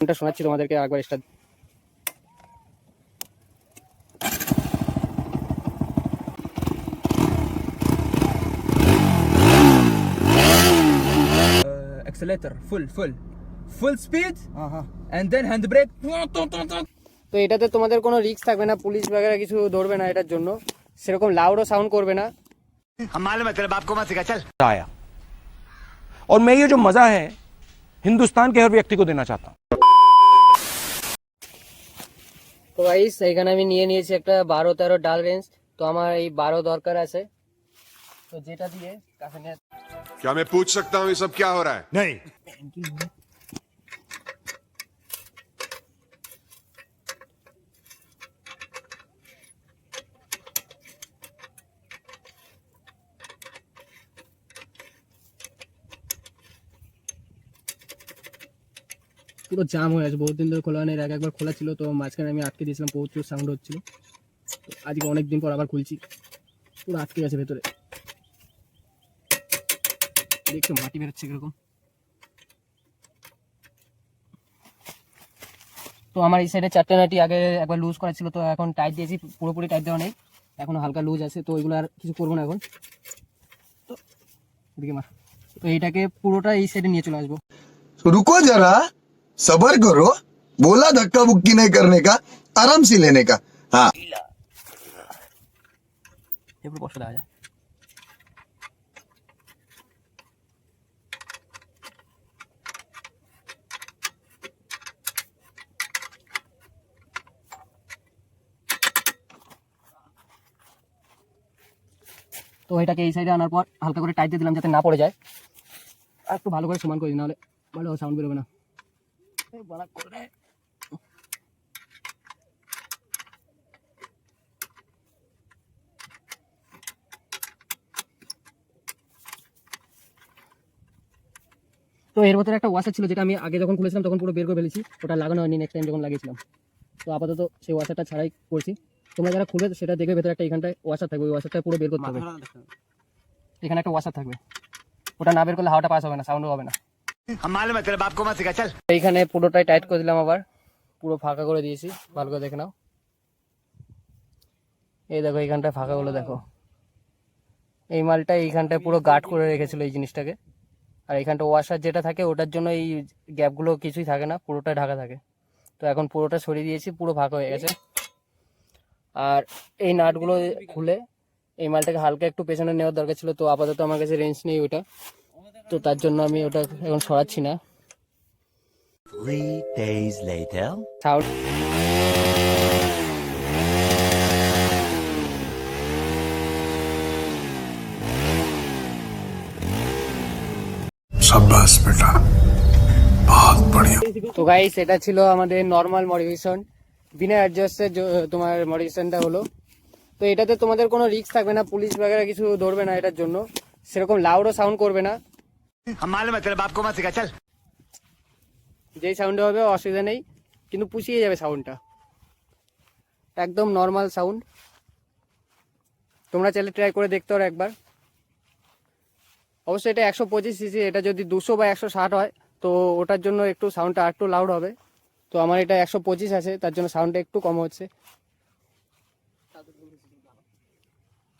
এটা শোনাচ্ছি তোমাদেরকে একবার start. Accelerator full speed and then handbrake. তো এটাতে তোমাদের কোনো রিস্ক থাকবে না, পুলিশ वगैरह কিছু ধরবে না এটার জন্য, সেরকম লাউডও সাউন্ড করবে না। हम मालूम है तेरे बाप को मत सिखा चल। आया और मैं ये जो मजा है हिंदुस्तान के हर व्यक्ति को देना चाहता हूं। তো গাইস এখানে আমি নিয়ে নিয়েছি একটা 12-13 ডাল রেঞ্জ। তো আমার এই 12 দরকার আছে, তো যেটা দিয়ে কাছে নিয়ে। क्या मैं पूछ सकता हूँ ये सब क्या हो रहा है? नहीं পুরো জাম হয়ে আছে, বহুত দিন ধরে খোলা নেই, একবার খোলা ছিল তো মাঝখানে আমি আটকে দিয়েছিলাম, প্রচুর সাউন্ড হচ্ছিল। তো আজকে অনেক দিন পর আবার খুলছি, পুরো আটকে গেছে ভেতরে, দেখছো মাটি বেরোচ্ছে কিরকম। তো আমার এই সাইডে 4টে নাটি আগে একবার লুজ করা ছিল, তো এখন টাইট দিয়েছি, পুরোপুরি টাইট দেওয়া নেই, এখনো হালকা লুজ আছে। তো ওইগুলো আর কিছু করবো না এখন। তো এদিকে মার, তো এইটাকে পুরোটা এই সাইডে নিয়ে চলে আসবো। रुको जरा सबर करो, बोला धक्का बुक्की नहीं करने का, आराम से लेने का। हाँ এরপর বসে দেওয়া যায়। তো এটাকে এই সাইডে আনার পর হালকা করে টাইট দিয়ে দিলাম যাতে না পড়ে যায়, আর একটু ভালো করে সমান করে দিই, নাহলে ভালো সাউন্ড বেরোবে না। তো এর ভেতরে একটা ওয়াশার ছিল, যেটা আমি আগে যখন খুলেছিলাম তখন পুরো বের করে ফেলেছি, ওটা লাগানো হয়নি নেক্সট টাইম যখন লাগিয়েছিলাম। তো আপাতত সেই ওয়াশারটা ছাড়াই করছি। তোমরা যারা খুলবে সেটা দেখবে ভেতরে একটা এখানটায় ওয়াশার থাকবে, ওই ওয়াশারটা পুরো বের করতে হবে। এখানে একটা ওয়াশার থাকবে, ওটা না বের করলে হাওয়াটা পাস হবে না, সাউন্ডও হবে না। हम मालूम है तेरे बाप को मत सिखा चल। এইখানে পুরোটাই টাইট করে দিলাম, আবার পুরো ফাঁকা করে দিয়েছি, ভালো করে দেখে নাও। এই দেখো এইখানটায় ফাঁকাগুলো দেখো, এই মালটা এইখানটায় পুরো গার্ড করে রেখেছিল এই জিনিসটাকে। আর এইখানটা ওয়াশার যেটা থাকে ওটার জন্য এই গ্যাপগুলো কিছুই থাকে না, পুরোটা ঢাকা থাকে। তো এখন পুরোটা সরিয়ে দিয়েছি, পুরো ফাঁকা হয়ে গেছে। আর এই নাটগুলো খুলে এই মালটাকে হালকা একটু পেছনে নেওয়ার দরকার ছিল, তো আপাতত আমার কাছে রেঞ্জ নেই ওটা, তো তার জন্য আমি ওটা এখন সরাচ্ছি না। 3 days later সাউন্ড शाबाश बेटा, बहुत बढ़िया। তো গাইস এটা ছিল আমাদের নর্মাল মডিফিকেশন, বিনা অ্যাডজাস্টের তোমার মডিফিকেশনটা হলো। তো এটাতে তোমাদের কোনো রিস্ক থাকবে না, পুলিশ वगैरह কিছু ধরবে না এটার জন্য, সেরকম লাউডও সাউন্ড করবে না। हम मालूम है तेरे बाप को मत सिखा चल। যেই সাউন্ডে হবে অসুবিধা নেই, কিন্তু পুষিয়ে যাবে সাউন্ডটা, একদম নর্মাল সাউন্ড। তোমরা চাইলে ট্রাই করে দেখতে পারো একবার। অবশ্যই এটা 125 সিসি, এটা যদি 200 বা 160 হয় তো ওটার জন্য একটু সাউন্ডটা একটু লাউড হবে। তো আমার এটা 125 আছে, তার জন্য সাউন্ডটা একটু কম হচ্ছে।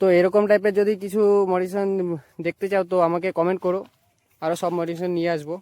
তো এরকম টাইপের যদি কিছু মডিফিকেশন দেখতে চাও তো আমাকে কমেন্ট করো, আরও সব মডিফিকেশন নিয়ে আসবো।